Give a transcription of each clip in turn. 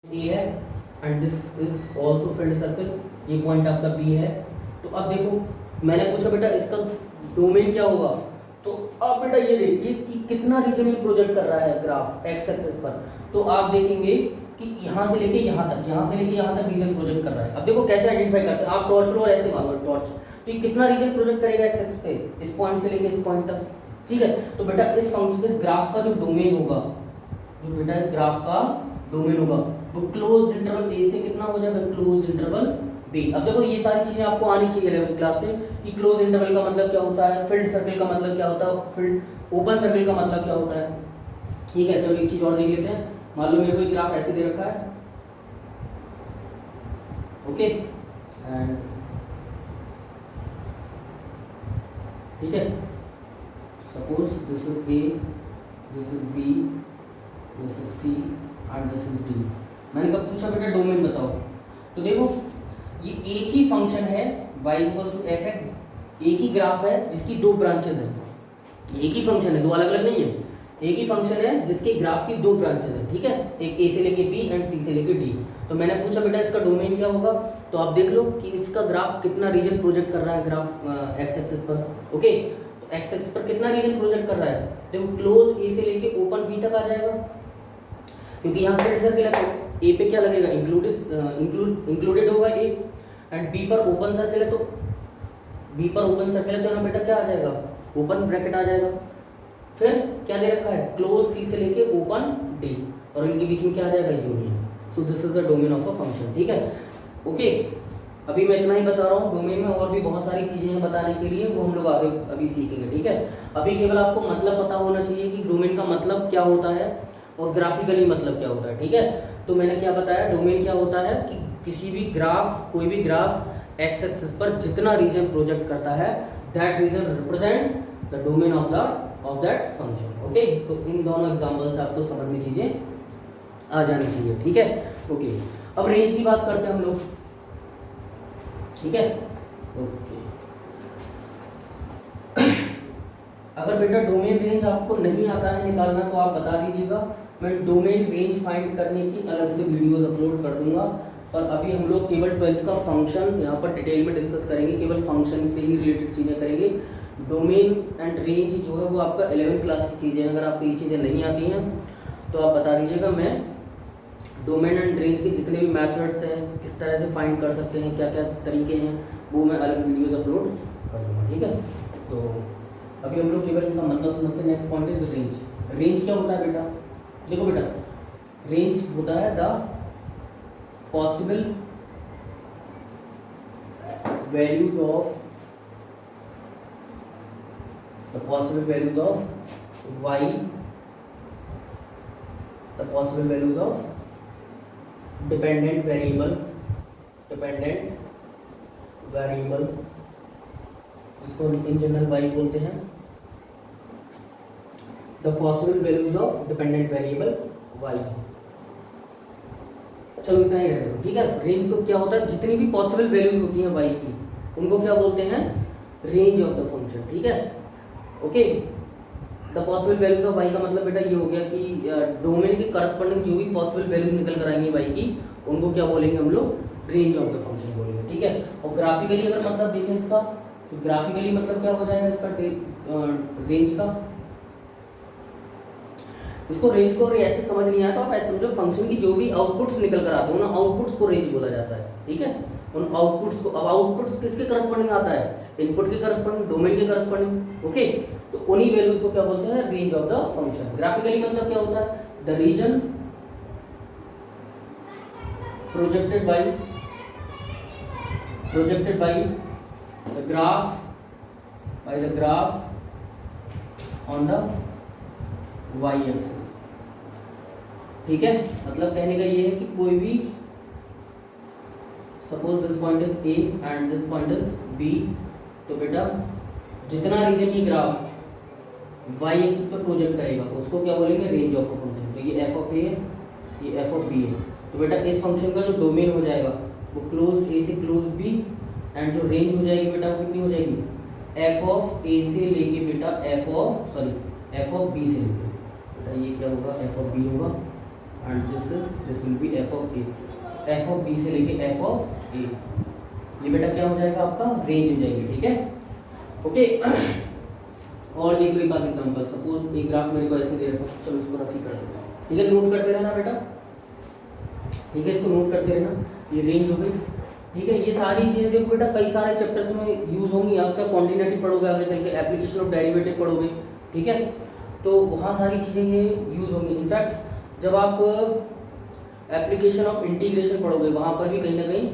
ए है and this is also field circle, ये point आपका बी है। तो अब देखो मैंने पूछा बेटा इसका डोमेन क्या होगा, तो अब बेटा ये देखिए कि कितना रीजन ये प्रोजेक्ट कर रहा है ग्राफ एक्स एक्सिस पर। तो आप देखेंगे कि यहाँ से लेके यहाँ तक, यहाँ से लेके यहाँ तक रीजन प्रोजेक्ट कर रहा है। अब देखो कैसे आइडेंटिफाई करते हैं, आप टॉर्च लो और ऐसे मारो टॉर्च, तो ये कितना रीजन प्रोजेक्ट करेगा एक्स एक्सिस पे, इस पॉइंट से लेके इस पॉइंट तक। ठीक है, तो बेटा इस फंक्शन इस ग्राफ का जो डोमेन होगा, जो बेटा इस ग्राफ का डोमेन होगा वो क्लोज इंटरवल ए से कितना हो जाएगा, क्लोज इंटरवल बी। अब देखो ये सारी चीजें आपको आनी चाहिए 11th क्लास से कि क्लोज इंटरवल का मतलब क्या होता है, फील्ड सर्कल का मतलब क्या होता है, फील्ड ओपन सर्कल का मतलब क्या होता है। ठीक है, चलो एक चीज और देख लेते हैं। मान लो मेरे को एक ग्राफ ऐसे दे रखा है, ओके एंड ठीक है, suppose this is A, this is B, this is C and this is D. मैंने कब पूछा बेटा डोमेन बताओ, तो देखो ये एक ही फंक्शन है y equals to f x, एक ही ग्राफ है जिसकी दो ब्रांचेस हैं, एक ही फंक्शन है, दो अलग अलग नहीं है, एक ही फंक्शन है जिसके ग्राफ की दो ब्रांचेस हैं। ठीक है, एक a से लेके b एंड c से लेके d। तो मैंने पूछा बेटा इसका डोमेन क्या होगा, तो आप देख लो कि इसका ग्राफ कितना रीजन प्रोजेक्ट कर रहा है ग्राफ एक्स एक्सिस पर। ओके, तो एक्स एक्सिस पर कितना रीजन प्रोजेक्ट कर रहा है, देखो क्लोज a से लेके ओपन b तक आ जाएगा, क्योंकि यहाँ फील्ड सर्कल है तो ए पे क्या लगेगा, इंक्लूडेड होगा ए, एंड बी पर ओपन सर्कल है तो बी पर ओपन सर्कल है तो यहाँ बेटा क्या आ जाएगा, ओपन ब्रैकेट आ जाएगा। फिर क्या दे रखा है, क्लोज सी से लेके ओपन डी, और इनके बीच में क्या आ जाएगा, union. So this is the domain of a function. ठीक है, ओके अभी मैं इतना ही बता रहा हूँ, डोमेन में और भी बहुत सारी चीजें हैं बताने के लिए, वो हम लोग आगे अभी सीखेंगे। ठीक है, अभी केवल आपको मतलब पता होना चाहिए कि डोमेन का मतलब क्या होता है और ग्राफिकली मतलब क्या होता है। ठीक है, तो मैंने क्या बताया, डोमेन क्या होता है कि किसी भी ग्राफ, कोई भी ग्राफ एक्स एक्सिस पर जितना रीजन प्रोजेक्ट करता है that region represents the domain of that function. Okay, तो इन दोनों एग्जांपल से आपको समझ में चीजें आ जानी चाहिए। ठीक है, ओके अब रेंज की बात करते हैं हम लोग। ठीक है, ओके अगर बेटा डोमेन रेंज आपको नहीं आता है निकालना तो आप बता दीजिएगा, मैं डोमेन रेंज फाइंड करने की अलग से वीडियोस अपलोड कर दूंगा। पर अभी हम लोग केवल 12th का फंक्शन यहाँ पर डिटेल में डिस्कस करेंगे, केवल फंक्शन से ही रिलेटेड चीज़ें करेंगे। डोमेन एंड रेंज जो है वो आपका 11th क्लास की चीज़ें हैं, अगर आपको ये चीज़ें नहीं आती हैं तो आप बता दीजिएगा। मैं डोमेन एंड रेंज के जितने भी मैथड्स हैं, किस तरह से फाइंड कर सकते हैं, क्या क्या तरीके हैं, वो मैं अलग वीडियोज़ अपलोड कर दूँगा। ठीक है, तो अभी हम लोग केवल इनका मतलब समझते हैं। Next point is range. Range क्या होता है बेटा, देखो बेटा रेंज होता है the possible values of y, the possible values of dependent variable जिसको इन जनरल y बोलते हैं, the possible values of dependent variable y। चलो इतना ही रह दो। ठीक है, रेंज को क्या होता है, जितनी भी पॉसिबल वैल्यूज होती हैं y की उनको क्या बोलते हैं, रेंज ऑफ द फंक्शन। ठीक है, okay the possible values of y का मतलब बेटा ये हो गया कि डोमेन के करस्पॉन्डिंग जो भी पॉसिबल वैल्यूज निकल कर आएंगी y की उनको क्या बोलेंगे हम लोग, रेंज ऑफ द फंक्शन बोलेंगे। ठीक है, और ग्राफिकली अगर मतलब देखें इसका, तो ग्राफिकली मतलब क्या हो जाएगा इसका रेंज का, इसको रेंज को ऐसे समझ नहीं आया तो आप ऐसे समझो, फंक्शन की जो भी आउटपुट्स निकल कर आते हो ना, आउटपुट्स को रेंज बोला जाता है। ठीक है, उन आउटपुट्स को, अब आउटपुट्स किसके करस्पॉन्डिंग आता है, इनपुट के करस्पॉन्डिंग, डोमेन के करस्पॉन्डिंग। ओके, तो उन्हीं वैल्यूज को क्या बोलते हैं, range of the function. Graphically मतलब क्या होता है, the region projected by the graph on the y axis. ठीक है, मतलब कहने का ये है कि कोई भी, suppose this point is a and this point is b, तो बेटा जितना रीजन ये ग्राफ y एक्सिस पर प्रोजेक्ट करेगा उसको क्या बोलेंगे, रेंज ऑफ अ फंक्शन। तो ये f ऑफ a है, ये f ऑफ b है, तो बेटा इस फंक्शन का जो डोमेन हो जाएगा वो क्लोज्ड a से क्लोज्ड b, एंड जो रेंज हो जाएगी बेटा वो कितनी हो जाएगी, f ऑफ a से लेके बेटा f ऑफ b से लेके, बेटा ये क्या होगा, f ऑफ b होगा, and this will be F of a, f of b से लेके एफ ऑफ ए, ये बेटा क्या हो जाएगा आपका रेंज हो जाएगी, ठीक है। ओके और देख लो एक आध एग्जांपल, सपोज एक ग्राफ मेरे को ऐसे दे रखा है, चलो इसको रफ ही कर देता हूँ, ठीक है। नोट करते रहना बेटा, ठीक है, इसको नोट करते रहना, ये रेंज हो गई, ठीक है। ये सारी चीज़ें देखो बेटा कई सारे चैप्टर्स में यूज़ होंगी, आपका क्वांटिटेटिव पढ़ोगे आगे चल के, एप्लीकेशन ऑफ डेरिवेटिव पढ़ोगे, ठीक है, तो वहाँ सारी चीज़ें ये यूज़ होंगी। इनफैक्ट जब आप एप्लीकेशन ऑफ इंटीग्रेशन पढ़ोगे वहाँ पर भी कहीं ना कहीं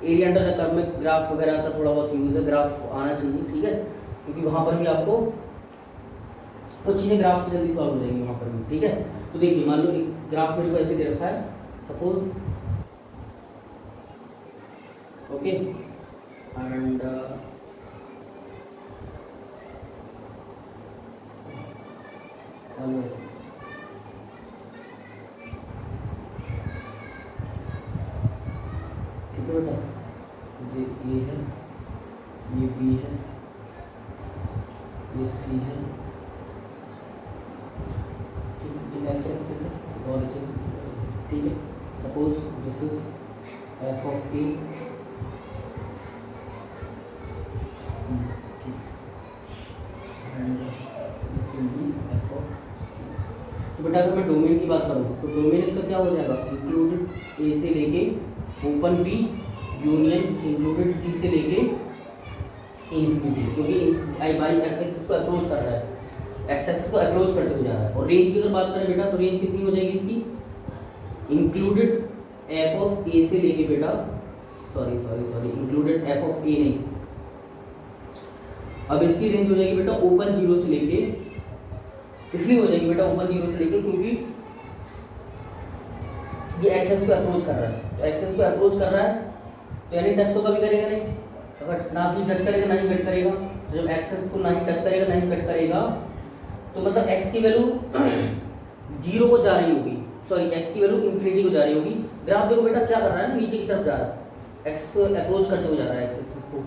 एरिया अंडर द कर्व में ग्राफ वगैरह का थोड़ा बहुत यूज़ है, ग्राफ आना चाहिए, ठीक है, क्योंकि वहाँ पर भी आपको कुछ चीज़ें ग्राफ से जल्दी सॉल्व हो जाएंगी वहाँ पर भी, ठीक है। तो देखिए मान लो एक ग्राफ मेरे को ऐसे दे रखा है सपोज, ओके, एंड ऑलवेज ठीक है बेटा, ये है, ये बी है, ये सी है, एक्स एक्सिस है, ऑरिजिन, ठीक है। Suppose this is F of A, and this will be F of C. तो बेटा अगर मैं डोमेन की बात करूँ तो डोमेन इसका क्या हो जाएगा, इंक्लूडेड ए से लेके ओपन बी यूनियन इंक्लूडेड सी से लेके इन्फिनिटी, क्योंकि आई बाई एक्स एक्सिस को अप्रोच कर रहा है, एक्स एक्सिस को अप्रोच करते हुए जा रहा है। और रेंज की अगर बात करें बेटा तो रेंज कितनी हो जाएगी इसकी, इंक्लूडेड एफ ऑफ ए से लेके बेटा, सॉरी इंक्लूडेड एफ ऑफ ए नहीं, अब इसकी रेंज हो जाएगी बेटा ओपन जीरो से लेके, इसलिए हो जाएगी बेटा ओपन जीरो से लेके क्योंकि ये एक्स एक्सिस को अप्रोच कर रहा है, तो एक्स एक्सिस को अप्रोच कर रहा है तो यानी टच तो कभी करेगा नहीं, अगर ना ही टच करेगा ना ही कट करेगा, तो जब एक्स एक्सिस को ना ही टच करेगा ना ही कट करेगा तो मतलब एक्स की वैल्यू जीरो को जा रही होगी, सॉरी एक्स की वैल्यू इन्फिनिटी को जा रही होगी। ग्राफ देखो बेटा क्या कर रहा है ना, नीचे की तरफ जा रहा है, एक्स को अप्रोच करते हुए जा रहा है, एक्स एक्सिस को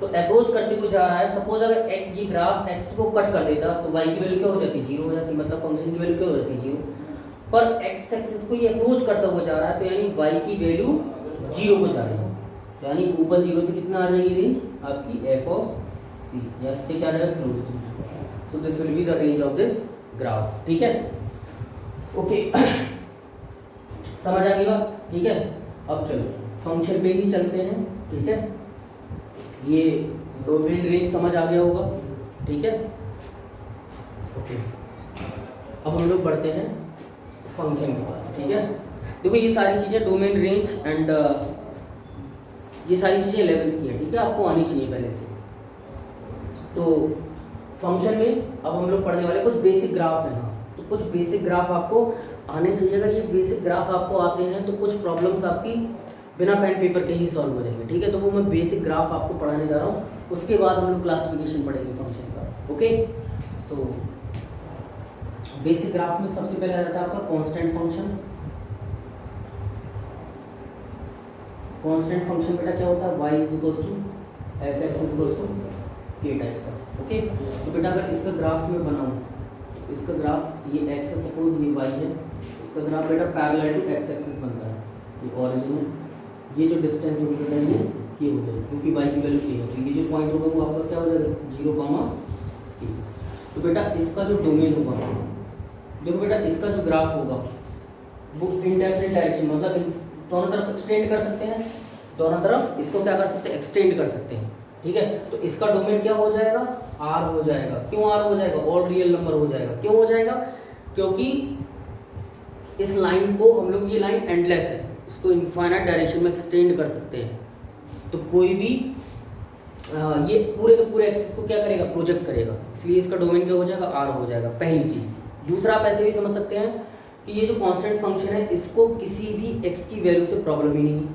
तो अप्रोच करते हुए जा रहा है। सपोज अगर ये ग्राफ एक्स को कट कर देता तो वाई की वैल्यू क्या हो जाती, जीरो हो जाती, मतलब फंक्शन की वैल्यू क्या हो जाती, जीरो। पर एक्स एक्सिस को ये अप्रोच करता हुआ जा रहा है तो यानी वाई की वैल्यू जीरो को जा रही है, तो यानी ऊपर जीरो से कितना आ जाएगी रेंज आपकी एफ ऑफ सी, या इसके क्या आ जाएगा close. So this will be the range of this graph, ठीक है। ओके समझ आ गई बात, ठीक है। अब चलो फंक्शन पे ही चलते हैं, ठीक है। ये डोमेन रेंज समझ आ गया होगा, ठीक है। ओके अब हम लोग बढ़ते हैं फंक्शन के पास, ठीक है। देखो ये सारी चीज़ें डोमेन रेंज एंड ये सारी चीज़ें 11th की है, ठीक है, आपको आनी चाहिए पहले से। तो फंक्शन में अब हम लोग पढ़ने वाले कुछ बेसिक ग्राफ हैं, हाँ, तो कुछ बेसिक ग्राफ आपको आने चाहिए। अगर ये बेसिक ग्राफ आपको आते हैं तो कुछ प्रॉब्लम्स आपकी बिना पेन पेपर के ही सॉल्व हो जाएंगे, ठीक है। तो वो मैं बेसिक ग्राफ आपको पढ़ाने जा रहा हूँ, उसके बाद हम लोग क्लासिफिकेशन पढ़ेंगे फंक्शन का, ओके। सो बेसिक ग्राफ में सबसे पहले आ जाता है आपका कांस्टेंट फंक्शन। कांस्टेंट फंक्शन बेटा क्या होता है, y is equals to f x is equals to के टाइप का, ओके। तो बेटा अगर इसका ग्राफ में बनाऊँ, इसका ग्राफ ये x है, सपोज ये y है, इसका ग्राफ बेटा पैरेलल टू x एक्सिस बनता है, ये ओरिजिन है, ये जो डिस्टेंस होगी बेटा ये हो जाएगी क्योंकि y की वैल्यू के होगी, ये जो पॉइंट होगा वो आपका क्या हो जाएगा 0, के। तो बेटा इसका जो डोमेन होगा, देखो बेटा इसका जो ग्राफ होगा वो इंटरसेक्ट डायरेक्शन, मतलब दोनों तरफ एक्सटेंड कर सकते हैं, दोनों तरफ इसको क्या कर सकते हैं, एक्सटेंड कर सकते हैं, ठीक है। तो इसका डोमेन क्या हो जाएगा, आर हो जाएगा। क्यों आर हो जाएगा, ऑल रियल नंबर हो जाएगा। क्यों हो जाएगा, क्योंकि इस लाइन को हम लोग, ये लाइन एंडलेस है, इसको इनफाइनाइट डायरेक्शन में एक्सटेंड कर सकते हैं। तो कोई भी ये पूरे के पूरे एक्सिस को क्या करेगा, प्रोजेक्ट करेगा, इसलिए इसका डोमेन क्या हो जाएगा, आर हो जाएगा, पहली चीज़। दूसरा आप ऐसे भी समझ सकते हैं कि ये जो कांस्टेंट फंक्शन है इसको किसी भी x की वैल्यू से प्रॉब्लम ही नहीं है,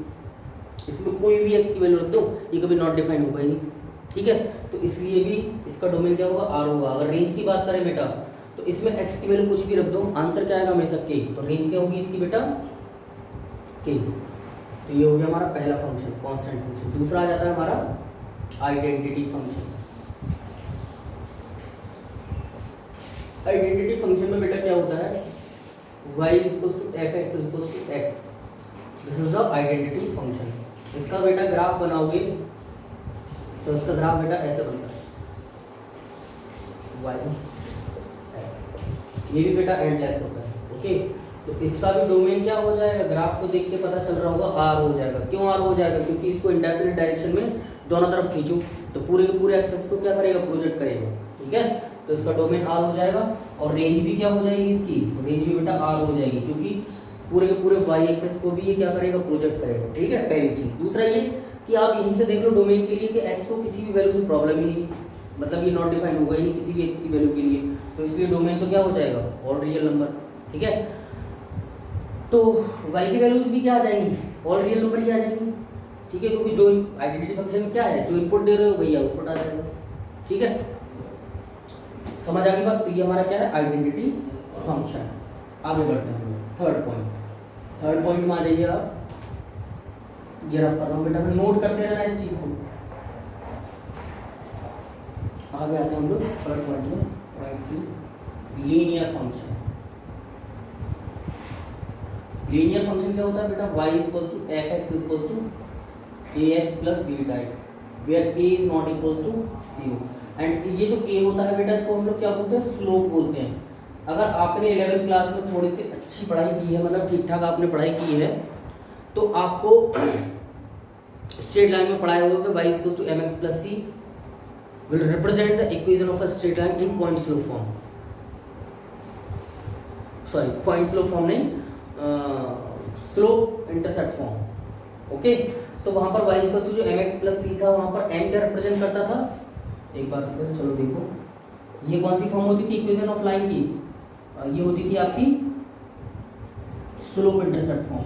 इसमें कोई भी x की वैल्यू रख दो ये कभी नॉट डिफाइन होगा ही नहीं, ठीक है। तो इसलिए भी इसका डोमेन क्या होगा, आर होगा। अगर रेंज की बात करें बेटा तो इसमें x की वैल्यू कुछ भी रख दो, आंसर क्या आएगा हमेशा k, तो रेंज क्या होगी इसकी बेटा k। तो ये हो गया हमारा पहला फंक्शन कांस्टेंट फंक्शन। दूसरा आ जाता है हमारा आइडेंटिटी फंक्शन। आइडेंटिटी फंक्शन में बेटा क्या होता है, y is equal to f x is equal to x, this is the identity function. इसका बेटा ग्राफ बनाओगे तो इसका ग्राफ बेटा ऐसे बनता है y x, ये भी बेटा एंडलेस होता है। ओके, तो इसका भी डोमेन क्या हो जाएगा, ग्राफ को देख के पता चल रहा होगा r हो जाएगा। क्यों r हो जाएगा, क्योंकि इसको इंडेफिनिट डायरेक्शन में दोनों तरफ खींचो तो पूरे के पूरे एक्सेस को क्या करेगा, प्रोजेक्ट करेगा। ठीक है, तो इसका डोमेन r हो जाएगा और रेंज भी क्या हो जाएगी इसकी, रेंज भी बेटा r हो जाएगी, क्योंकि पूरे के पूरे y एक्सेस को भी ये क्या करेगा, प्रोजेक्ट करेगा। ठीक है, पहली चीज। दूसरा ये कि आप यहीं से देख लो डोमेन के लिए कि x को किसी भी वैल्यू से प्रॉब्लम ही नहीं, मतलब ये नॉट डिफाइन होगा ही नहीं किसी भी x की वैल्यू के लिए, तो इसलिए डोमेन तो क्या हो जाएगा, ऑल रियल नंबर। ठीक है, तो y की वैल्यूज भी क्या आ जाएंगी, ऑल रियल नंबर ही आ जाएंगी। ठीक है, क्योंकि जो आइडेंटिटी फंक्शन में क्या है, जो इनपुट दे रहे हो वही आउटपुट आ जाएगा। ठीक है, समझ आ गई बात। तो ये हमारा क्या है, आइडेंटिटी फंक्शन। आगे बढ़ते हैं थर्ड पॉइंट। थर्ड पॉइंट में आ जाइए आप, ये रफ कर रहा हूँ बेटा, मैं नोट करते रहना इस चीज को। आगे आते हैं हम लोग थर्ड पॉइंट में, point 3, linear function. Linear function क्या होता है बेटा, y equals to f x equals to a x plus b type, where a is not equals to 0। And ये जो a होता है बेटा, इसको हम लोग क्या बोलते हैं, स्लोप बोलते हैं। अगर आपने 11th क्लास में थोड़ी सी अच्छी पढ़ाई की है, मतलब ठीक ठाक आपने पढ़ाई की है, तो आपको स्ट्रेट लाइन में पढ़ाया होगा कि y equals to m x plus c will represent the equation of a straight line in point slope form. Sorry, point slope form नहीं, slope intercept form. ओके, तो वहां पर y इक्वल टू जो mx plus सी था, वहां पर m क्या represent करता था, एक बार फिर चलो देखो, ये कौन सी फॉर्म होती थी इक्वेशन ऑफ लाइन की, ये होती थी आपकी स्लोप इंटरसेप्ट फॉर्म।